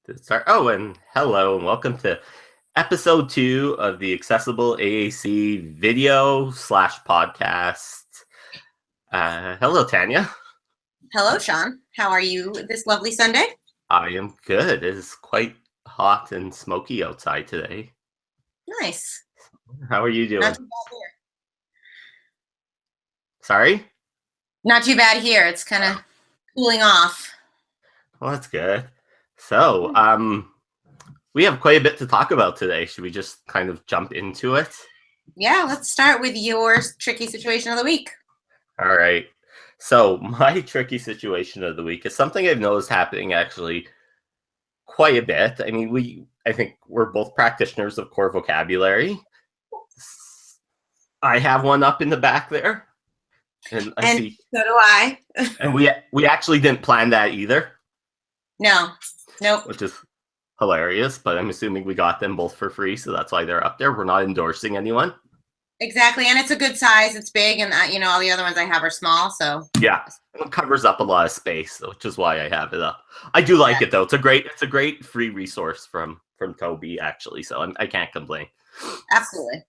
To start. Oh, and hello, and welcome to episode 2 of the Accessible AAC video slash podcast. Hello, Tanya. Hello, Sean. How are you this lovely Sunday? I am good. It is quite hot and smoky outside today. Nice. How are you doing? Not too bad here. Sorry? Not too bad here. It's kind of cooling off. Well, that's good. So, we have quite a bit to talk about today. Should we just kind of jump into it? Yeah, let's start with your tricky situation of the week. All right. So my tricky situation of the week is something I've noticed happening actually quite a bit. I mean, I think we're both practitioners of core vocabulary. I have one up in the back there. And I see. So do I. And we actually didn't plan that either. No. Nope. Which is hilarious, but I'm assuming we got them both for free, so that's why they're up there. We're not endorsing anyone. Exactly, and it's a good size. It's big, and all the other ones I have are small. So yeah, it covers up a lot of space, which is why I have it up. I do like it though. It's a great free resource from Toby actually, so I can't complain. Absolutely.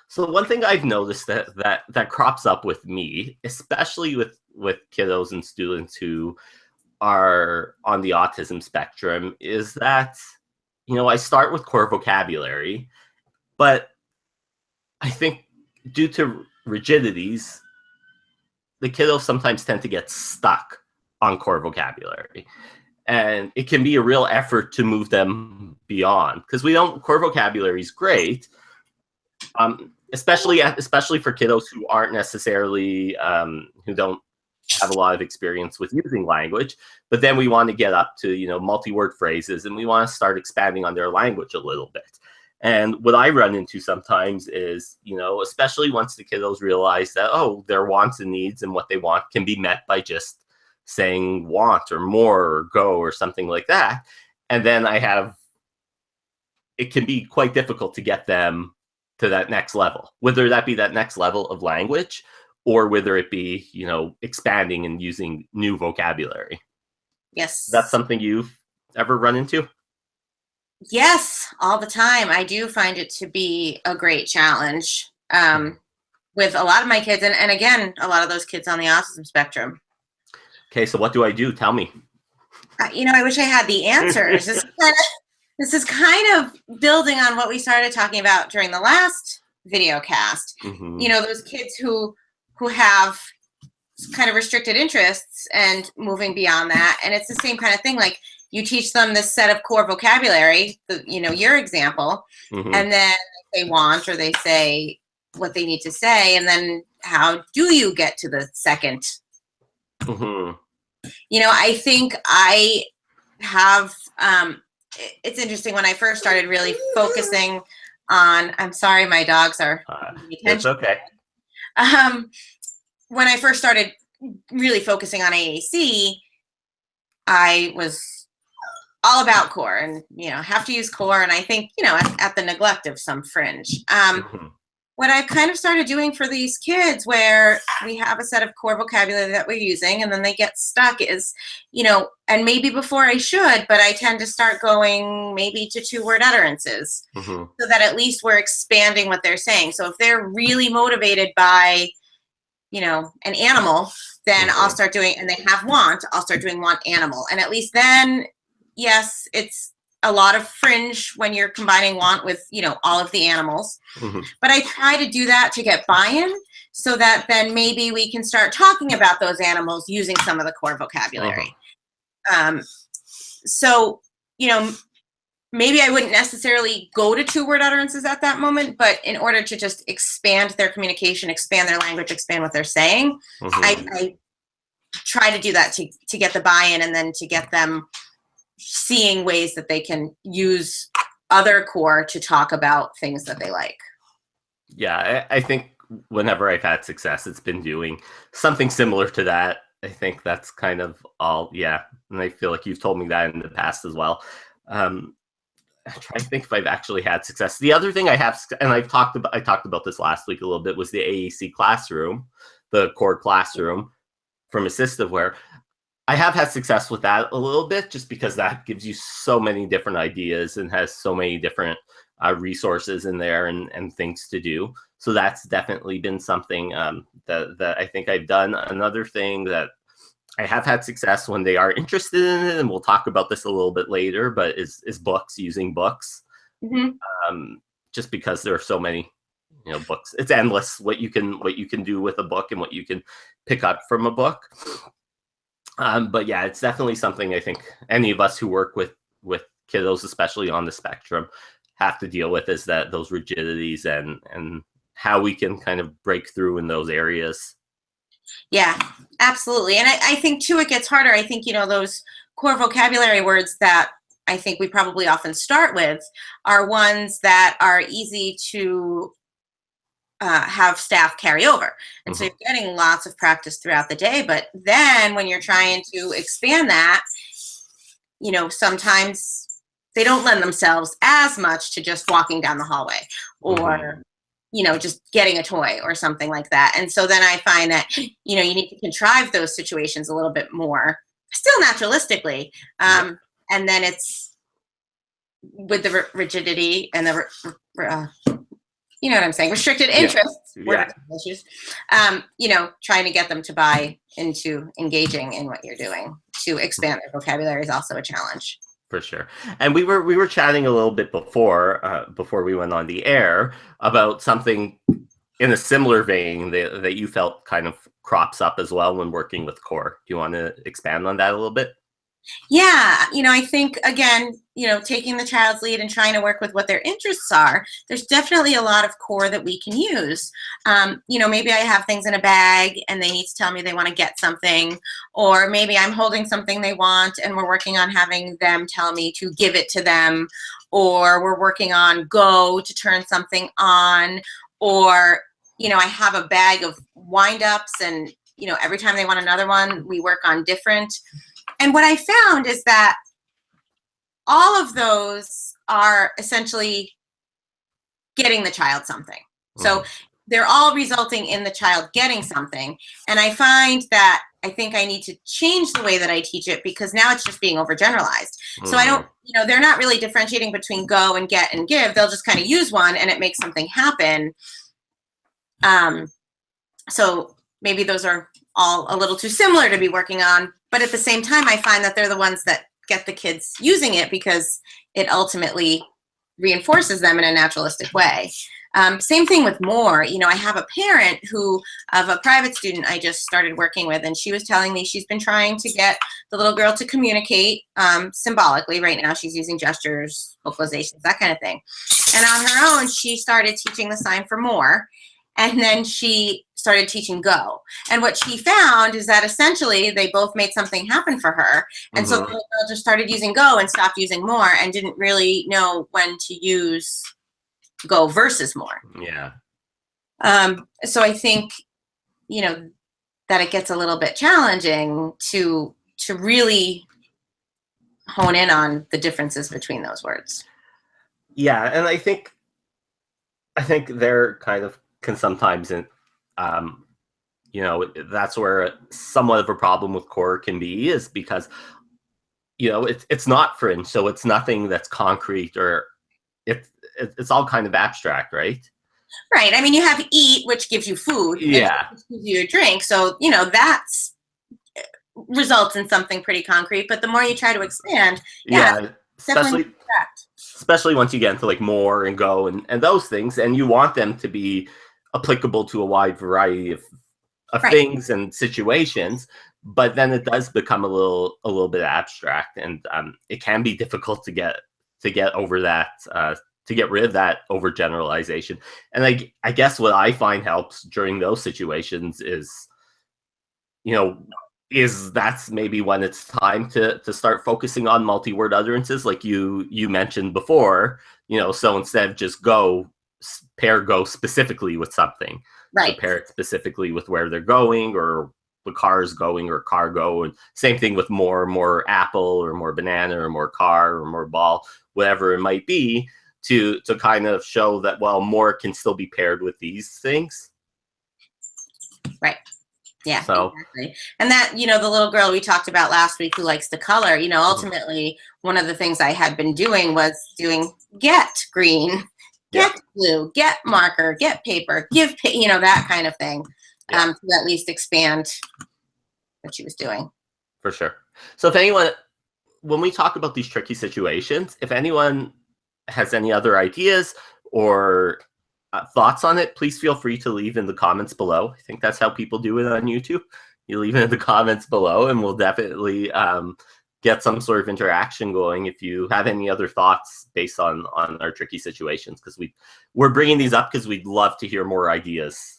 So one thing I've noticed that crops up with me, especially with kiddos and students who are on the autism spectrum, is that I start with core vocabulary, but I think due to rigidities, the kiddos sometimes tend to get stuck on core vocabulary. And it can be a real effort to move them beyond, because core vocabulary is great, especially for kiddos who aren't necessarily, who don't have a lot of experience with using language, but then we want to get up to, multi-word phrases, and we want to start expanding on their language a little bit. And what I run into sometimes is, especially once the kiddos realize that, their wants and needs and what they want can be met by just saying want or more or go or something like that. And then it can be quite difficult to get them to that next level, whether that be that next level of language or whether it be, expanding and using new vocabulary. Yes. That's something you've ever run into? Yes, all the time. I do find it to be a great challenge with a lot of my kids. And again, a lot of those kids on the autism spectrum. Okay, so what do I do? Tell me. I wish I had the answers. This is kind of building on what we started talking about during the last video cast. Mm-hmm. Those kids who have kind of restricted interests and moving beyond that. And it's the same kind of thing. Like, you teach them this set of core vocabulary, your example, mm-hmm. and then they want or they say what they need to say. And then how do you get to the second? Mm-hmm. I think I have, it's interesting when I first started really focusing on, I'm sorry, my dogs are. It's okay. When I first started really focusing on AAC, I was all about core and, have to use core. And I think, at the neglect of some fringe. Mm-hmm. What I've kind of started doing for these kids where we have a set of core vocabulary that we're using and then they get stuck is, and maybe before I should, but I tend to start going maybe to 2-word utterances mm-hmm. so that at least we're expanding what they're saying. So if they're really motivated by, an animal, then mm-hmm. I'll start doing, and they have want, I'll start doing want animal. And at least then, yes, it's a lot of fringe when you're combining want with, all of the animals. Mm-hmm. But I try to do that to get buy-in so that then maybe we can start talking about those animals using some of the core vocabulary. Uh-huh. So, maybe I wouldn't necessarily go to 2-word utterances at that moment, but in order to just expand their communication, expand their language, expand what they're saying, mm-hmm. I try to do that to get the buy-in and then to get them seeing ways that they can use other core to talk about things that they like. Yeah, I think whenever I've had success, it's been doing something similar to that. I think that's kind of all, yeah. And I feel like you've told me that in the past as well. I'm trying to think if I've actually had success. The other thing I have, and I talked about this last week a little bit, was the AAC classroom, the core classroom from Assistiveware. I have had success with that a little bit, just because that gives you so many different ideas and has so many different resources in there and things to do. So that's definitely been something that I think I've done. Another thing that I have had success when they are interested in it, and we'll talk about this a little bit later, but is books, using books. Just because there are so many, books. It's endless what you can do with a book and what you can pick up from a book. But yeah, it's definitely something I think any of us who work with kiddos, especially on the spectrum, have to deal with, is that those rigidities and how we can kind of break through in those areas. Yeah, absolutely. And I think too, it gets harder. I think, those core vocabulary words that I think we probably often start with are ones that are easy to have staff carry over. And so you're getting lots of practice throughout the day. But then when you're trying to expand that, sometimes they don't lend themselves as much to just walking down the hallway or, just getting a toy or something like that. And so then I find that, you need to contrive those situations a little bit more, still naturalistically. And then it's with the rigidity and the you know what I'm saying? Restricted interests. Yeah. Issues. Trying to get them to buy into engaging in what you're doing to expand their vocabulary is also a challenge. For sure. And we were chatting a little bit before we went on the air about something in a similar vein that you felt kind of crops up as well when working with core. Do you want to expand on that a little bit? Yeah, I think, again, taking the child's lead and trying to work with what their interests are, there's definitely a lot of core that we can use. Maybe I have things in a bag and they need to tell me they want to get something, or maybe I'm holding something they want and we're working on having them tell me to give it to them, or we're working on go to turn something on, or, I have a bag of wind-ups and, every time they want another one, we work on different. And what I found is that all of those are essentially getting the child something. So they're all resulting in the child getting something. And I find that I think I need to change the way that I teach it, because now it's just being overgeneralized. So I don't, they're not really differentiating between go and get and give. They'll just kind of use one and it makes something happen. So maybe those are all a little too similar to be working on. But at the same time, I find that they're the ones that get the kids using it because it ultimately reinforces them in a naturalistic way. Same thing with more. I have a parent of a private student I just started working with, and she was telling me she's been trying to get the little girl to communicate symbolically. Right now she's using gestures, vocalizations, that kind of thing. And on her own, she started teaching the sign for more. And then she started teaching go. And what she found is that essentially they both made something happen for her. And so the little girl just started using go and stopped using more and didn't really know when to use go versus more. Yeah. So I think, that it gets a little bit challenging to really hone in on the differences between those words. Yeah, and I think they're kind of can sometimes, that's where somewhat of a problem with core can be, is because, it's not fringe, so it's nothing that's concrete, or it's all kind of abstract, right? Right. I mean, you have eat, which gives you food. Yeah. Which gives you a drink. So, that's results in something pretty concrete. But the more you try to expand, especially once you get into like more and go and those things, and you want them to be applicable to a wide variety of things and situations, but then it does become a little bit abstract, and it can be difficult to get over that, to get rid of that overgeneralization. And I guess what I find helps during those situations is, that's maybe when it's time to start focusing on multi-word utterances, like you mentioned before. So instead of just go, pair go specifically with something, right? So pair it specifically with where they're going, or the car is going, or car go. And same thing with more apple, or more banana, or more car, or more ball, whatever it might be, to kind of show that, well, more can still be paired with these things. Right. Yeah, So exactly. And that, the little girl we talked about last week who likes to color, ultimately one of the things I had been doing was doing get green, yeah, get blue, get marker, get paper, give, that kind of thing, yeah, to at least expand what she was doing. for sure. So if anyone, when we talk about these tricky situations, if anyone has any other ideas or thoughts on it, please feel free to leave in the comments below. I think that's how people do it on YouTube. You leave it in the comments below, and we'll definitely get some sort of interaction going if you have any other thoughts based on our tricky situations, because we're bringing these up because we'd love to hear more ideas.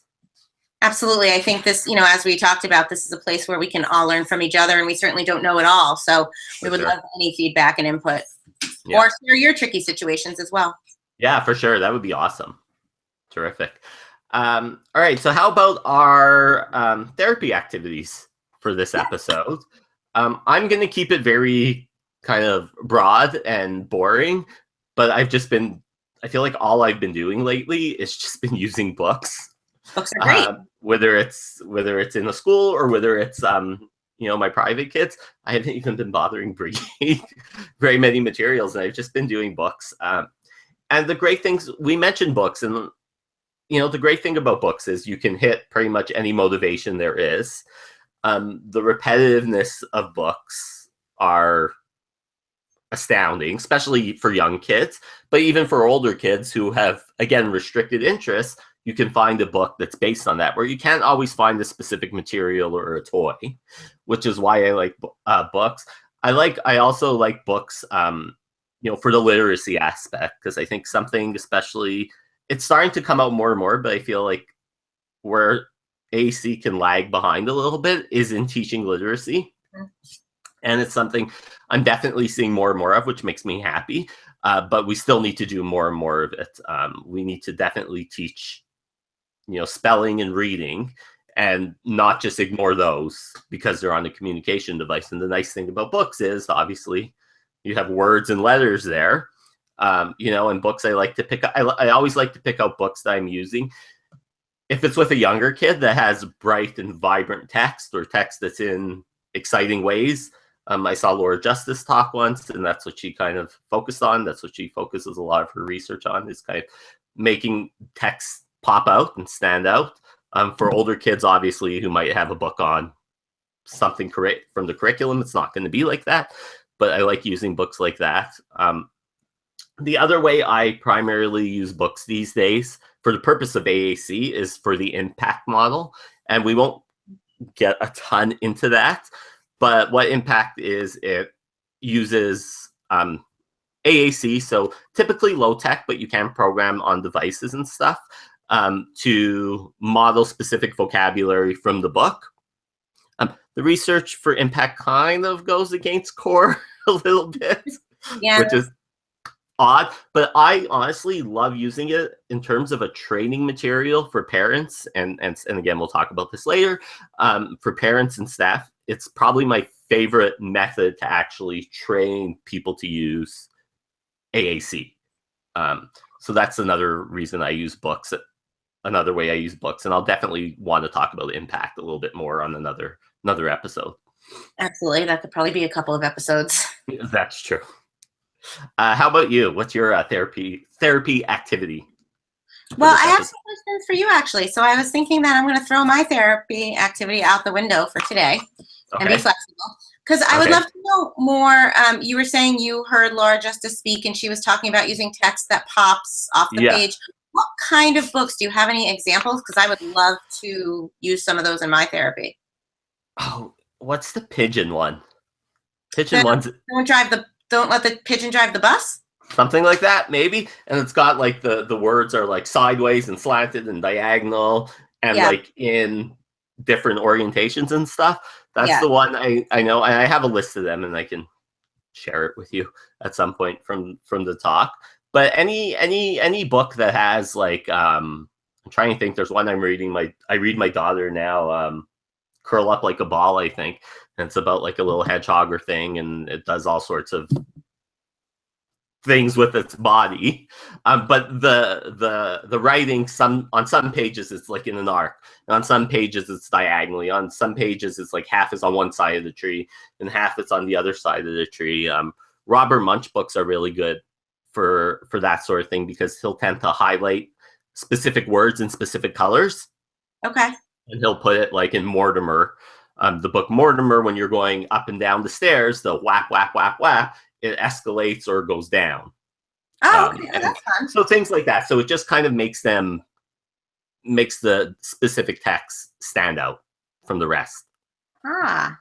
Absolutely. I think this, as we talked about, this is a place where we can all learn from each other, and we certainly don't know it all. So we would love any feedback and input, or share your tricky situations as well. Yeah, for sure. That would be awesome. Terrific. All right. So how about our therapy activities for this episode? I'm going to keep it very kind of broad and boring, but I feel like all I've been doing lately is just been using books. Books are great. Whether it's in a school or whether it's my private kids, I haven't even been bothering bringing very many materials, and I've just been doing books. And the great things, we mentioned books, and the great thing about books is you can hit pretty much any motivation there is. The repetitiveness of books are astounding, especially for young kids, but even for older kids who have, again, restricted interests. You can find a book that's based on that, where you can't always find a specific material or a toy, which is why I like books. I also like books, for the literacy aspect, because I think something, especially, it's starting to come out more and more, but I feel like where AAC can lag behind a little bit is in teaching literacy. And it's something I'm definitely seeing more and more of, which makes me happy. But we still need to do more and more of it. We need to definitely teach, spelling and reading, and not just ignore those because they're on a communication device. And the nice thing about books is, obviously, you have words and letters there. And books I like to pick up. I always like to pick out books that I'm using. If it's with a younger kid that has bright and vibrant text, or text that's in exciting ways. I saw Laura Justice talk once, and that's what she kind of focused on. That's what she focuses a lot of her research on, is kind of making text pop out and stand out. For older kids, obviously, who might have a book on something from the curriculum, it's not going to be like that. But I like using books like that. The other way I primarily use books these days for the purpose of AAC is for the impact model. And we won't get a ton into that. But what impact is, it uses AAC, so typically low tech, but you can program on devices and stuff, to model specific vocabulary from the book. The research for impact kind of goes against core a little bit, which is odd, but I honestly love using it in terms of a training material for parents, and again, we'll talk about this later, for parents and staff. It's probably my favorite method to actually train people to use AAC. So that's another reason I use books, another way I use books, and I'll definitely want to talk about impact a little bit more on another episode. Absolutely. That could probably be a couple of episodes. That's true. How about you? What's your therapy activity? Well, I have some questions for you, actually. So I was thinking that I'm going to throw my therapy activity out the window for today and be flexible, because I would love to know more. You were saying you heard Laura Justice speak, and she was talking about using text that pops off the page. What kind of books? Do you have any examples? Because I would love to use some of those in my therapy. Oh, what's the pigeon one? Pigeon one's... Don't let the pigeon drive the bus? Something like that, maybe. And it's got like the words are like sideways and slanted and diagonal and like in different orientations and stuff. That's the one I know. And I have a list of them, and I can share it with you at some point from the talk. But any book that has like, I'm trying to think, there's one I'm reading. I read my daughter now, Curl Up Like a Ball, I think. And it's about like a little hedgehog or thing, and it does all sorts of things with its body. But the writing, on some pages it's like in an arc, and on some pages it's diagonally. On some pages it's like half is on one side of the tree and half is on the other side of the tree. Robert Munch books are really good for that sort of thing, because he'll tend to highlight specific words in specific colors. Okay. And he'll put it like in Mortimer. The book Mortimer, when you're going up and down the stairs, the whap, whap, whap, whap, it escalates or goes down. Oh, okay. That's fun. So things like that. So it just kind of makes the specific text stand out from the rest. Ah.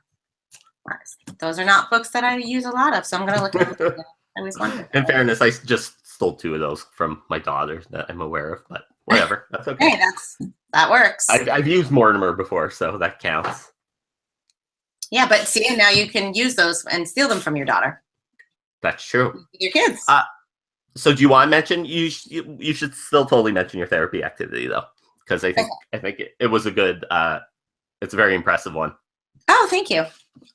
Those are not books that I use a lot of, so I'm going to look at them. I always wondered. In fairness, I just stole 2 of those from my daughter that I'm aware of, but whatever. That's okay. Hey, that works. I've used Mortimer before, so that counts. Yeah, but see, now you can use those and steal them from your daughter. That's true. Your kids. So do you want to mention, you should still totally mention your therapy activity, though, because I think it was a good, it's a very impressive one. Oh, thank you.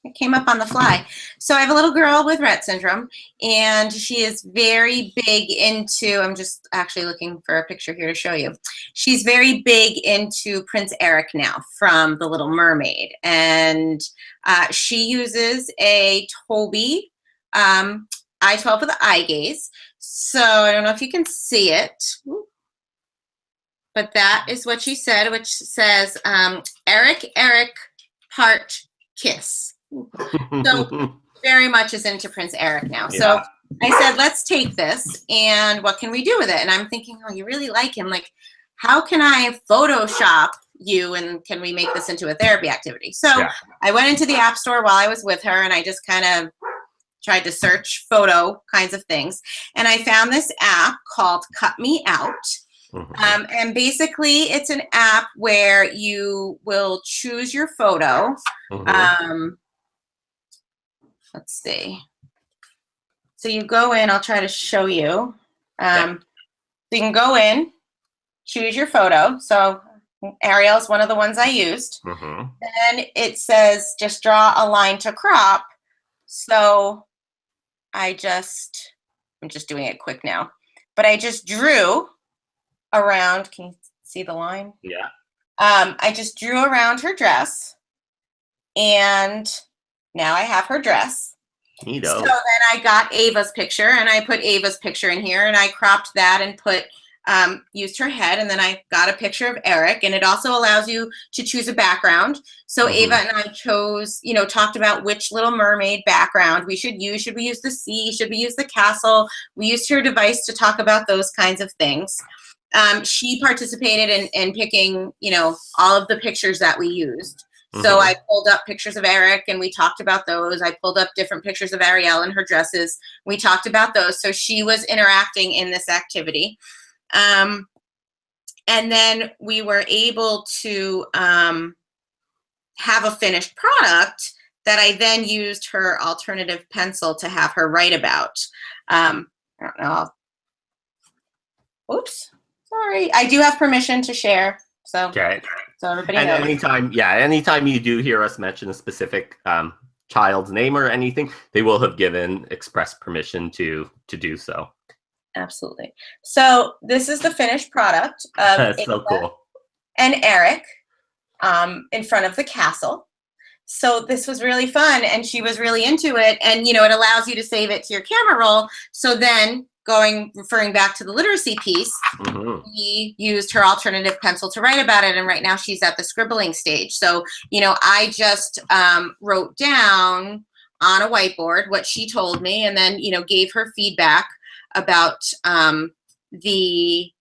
It came up on the fly. So I have a little girl with Rett syndrome, and she is very big into, I'm just actually looking for a picture here to show you. She's very big into Prince Eric now from The Little Mermaid. And she uses a Toby I-12 with eye gaze. So I don't know if you can see it, but that is what she said, which says, Eric, part kiss. So very much is into Prince Eric now. Yeah. So I said, let's take this and what can we do with it? And I'm thinking, oh, you really like him. Like, how can I Photoshop you and can we make this into a therapy activity? So I went into the App Store while I was with her and I just kind of tried to search photo kinds of things. And I found this app called Cut Me Out. And basically it's an app where you will choose your photo. Let's see. So you go in, I'll try to show you. So you can go in, choose your photo. So Ariel's one of the ones I used. Then it says, just draw a line to crop. So I'm just doing it quick now, but I just drew around, can you see the line? Yeah. I just drew around her dress and now I have her dress. Neato. So then I got Ava's picture and I put Ava's picture in here and I cropped that and put, used her head, and then I got a picture of Eric, and it also allows you to choose a background. So Ava and I chose, talked about which Little Mermaid background we should use. Should we use the sea? Should we use the castle? We used her device to talk about those kinds of things. She participated in picking, all of the pictures that we used. So I pulled up pictures of Eric and we talked about those. I pulled up different pictures of Ariel and her dresses. We talked about those. So she was interacting in this activity. And then we were able to have a finished product that I then used her alternative pencil to have her write about. I don't know. Oops. Sorry. I do have permission to share. So, so everybody knows. Anytime you do hear us mention a specific child's name or anything, they will have given express permission to do so. Absolutely. So this is the finished product of That's so cool. And Eric in front of the castle. So this was really fun and she was really into it. And, it allows you to save it to your camera roll. So then referring back to the literacy piece, we used her alternative pencil to write about it. And right now she's at the scribbling stage. So, I just wrote down on a whiteboard what she told me and then, gave her feedback about the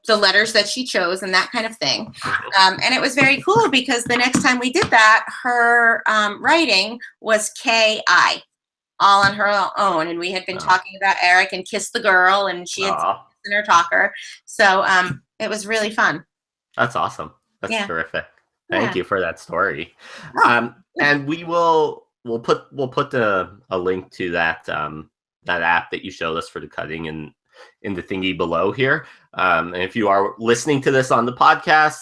letters that she chose and that kind of thing. And it was very cool because the next time we did that, her writing was K-I, all on her own. And we had been talking about Eric and Kiss the Girl, and she had in her talker. So it was really fun. That's awesome. That's terrific. Thank you for that story. And we'll put a link to that that app that you showed us for the cutting in the thingy below here. And if you are listening to this on the podcast,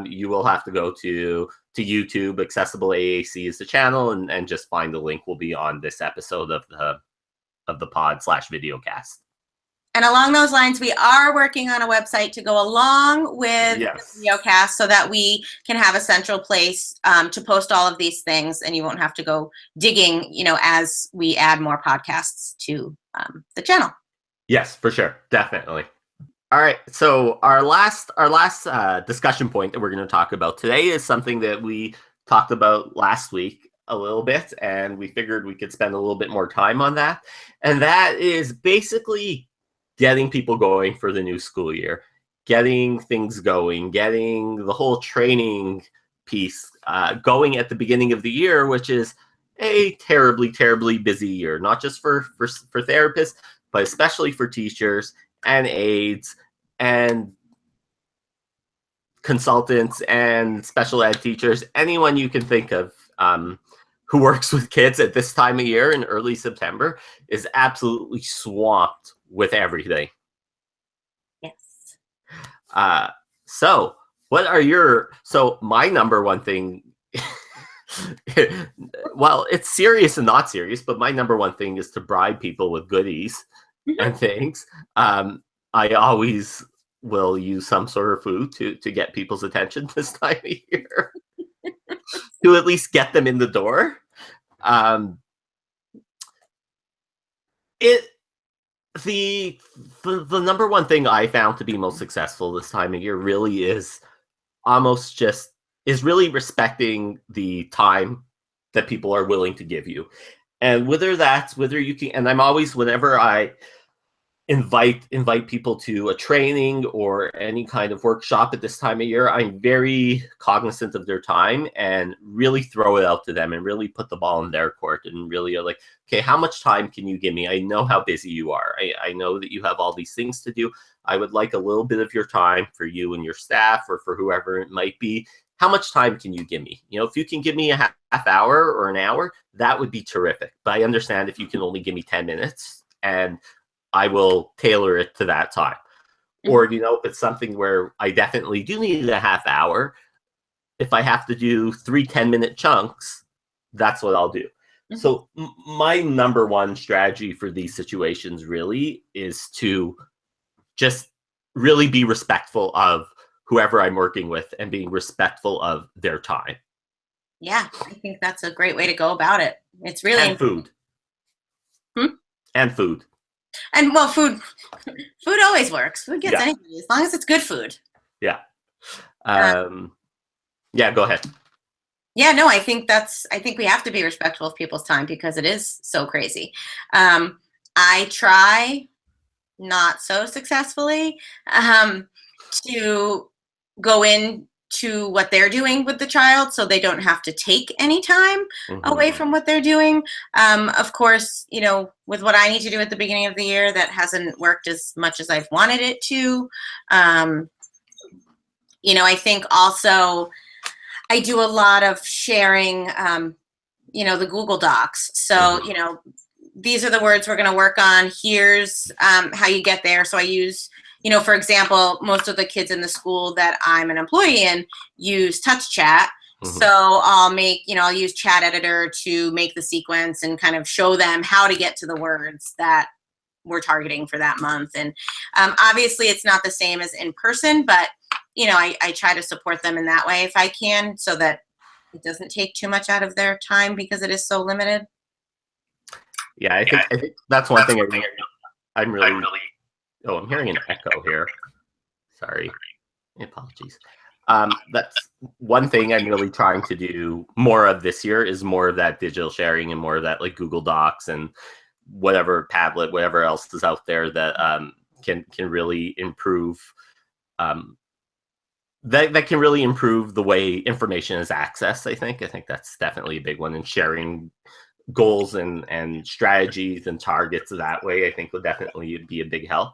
you will have to go to YouTube. Accessible AAC is the channel, and just find the link will be on this episode of of the pod/videocast. And along those lines, we are working on a website to go along with Yes. the videocast so that we can have a central place to post all of these things, and you won't have to go digging, as we add more podcasts to the channel. Yes, for sure. Definitely. All right. So our last discussion point that we're going to talk about today is something that we talked about last week a little bit, and we figured we could spend a little bit more time on that. And that is basically getting people going for the new school year, getting things going, getting the whole training piece going at the beginning of the year, which is a terribly, terribly busy year, not just for therapists, but especially for teachers and aides and consultants and special ed teachers, anyone you can think of who works with kids at this time of year in early September is absolutely swamped with everything. Yes. So my number one thing, well, it's serious and not serious, but my number one thing is to bribe people with goodies and things. I always will use some sort of food to get people's attention this time of year to at least get them in the door. The number one thing I found to be most successful this time of year really is really respecting the time that people are willing to give you. And whether you can, and I'm always, whenever I invite people to a training or any kind of workshop at this time of year, I'm very cognizant of their time and really throw it out to them and really put the ball in their court and really are like, okay, how much time can you give me? I know how busy you are. I know that you have all these things to do. I would like a little bit of your time for you and your staff or for whoever it might be. How much time can you give me? If you can give me a half hour or an hour, that would be terrific. But I understand if you can only give me 10 minutes, and I will tailor it to that time. Mm-hmm. Or, if it's something where I definitely do need a half hour, if I have to do 3 10-minute chunks, that's what I'll do. Mm-hmm. So my number one strategy for these situations really is to just really be respectful of whoever I'm working with and being respectful of their time. Yeah, I think that's a great way to go about it. It's really and food. And food. And well, food always works. Food gets anybody, as long as it's good food. Yeah. Yeah, go ahead. Yeah, no, I think we have to be respectful of people's time because it is so crazy. I try, not so successfully, to go into what they're doing with the child so they don't have to take any time away from what they're doing. Of course, with what I need to do at the beginning of the year, that hasn't worked as much as I've wanted it to. I think also I do a lot of sharing, the Google Docs. So, these are the words we're going to work on. Here's how you get there. So I use, for example, most of the kids in the school that I'm an employee in use touch chat. Mm-hmm. So I'll use Chat Editor to make the sequence and kind of show them how to get to the words that we're targeting for that month. And obviously it's not the same as in person, but, I try to support them in that way if I can, so that it doesn't take too much out of their time because it is so limited. Yeah, I think that's one thing I'm really. Oh, I'm hearing an echo here. Sorry. Apologies. That's one thing I'm really trying to do more of this year is more of that digital sharing and more of that like Google Docs and whatever Padlet, whatever else is out there that can really improve. That can really improve the way information is accessed. I think that's definitely a big one, and sharing goals and strategies and targets that way, I think would definitely be a big help.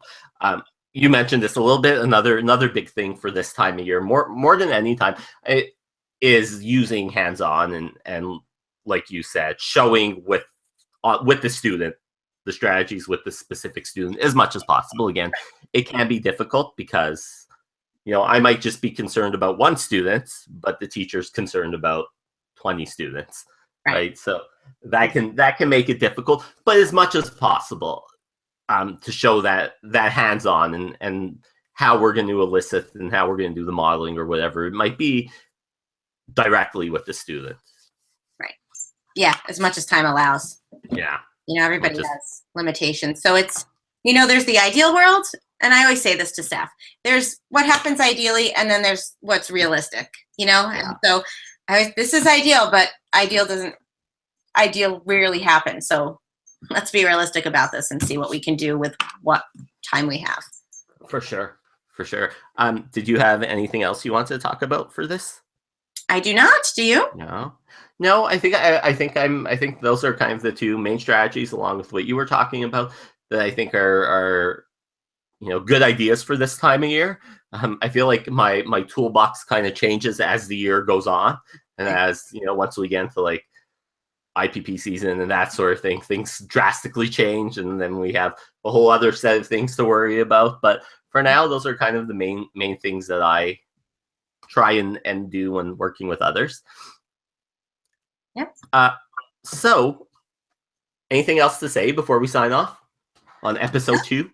You mentioned this a little bit. Another big thing for this time of year, more than any time, it is using hands-on and like you said, showing with the student the strategies with the specific student as much as possible. Again, it can be difficult because I might just be concerned about one student, but the teacher's concerned about 20 students. right? So that can make it difficult, but as much as possible, to show that hands-on and how we're going to elicit and how we're going to do the modeling or whatever it might be directly with the student. Right. Yeah, as much as time allows. Yeah. Everybody has limitations. So it's, there's the ideal world, and I always say this to staff. There's what happens ideally, and then there's what's realistic, And so this is ideal, but ideal rarely happens. So let's be realistic about this and see what we can do with what time we have. For sure. Did you have anything else you want to talk about for this? I do not. Do you? No. I think those are kind of the two main strategies, along with what you were talking about, that I think are good ideas for this time of year. I feel like my toolbox kind of changes as the year goes on, and as once we get into like IPP season and that sort of thing, things drastically change, and then we have a whole other set of things to worry about. But for now, those are kind of the main things that I try and do when working with others. Yep. So anything else to say before we sign off on episode 2?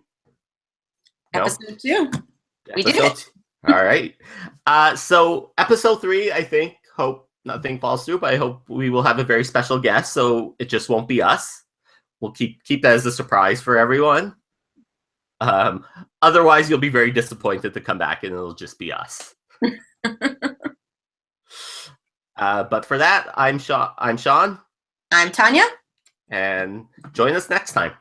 Episode 2. We did it. All right. So episode 3, I think, hope nothing falls through, but I hope we will have a very special guest, so it just won't be us. We'll keep that as a surprise for everyone. Otherwise, you'll be very disappointed to come back and it'll just be us. But for that, I'm Sean. I'm Tanya. And join us next time.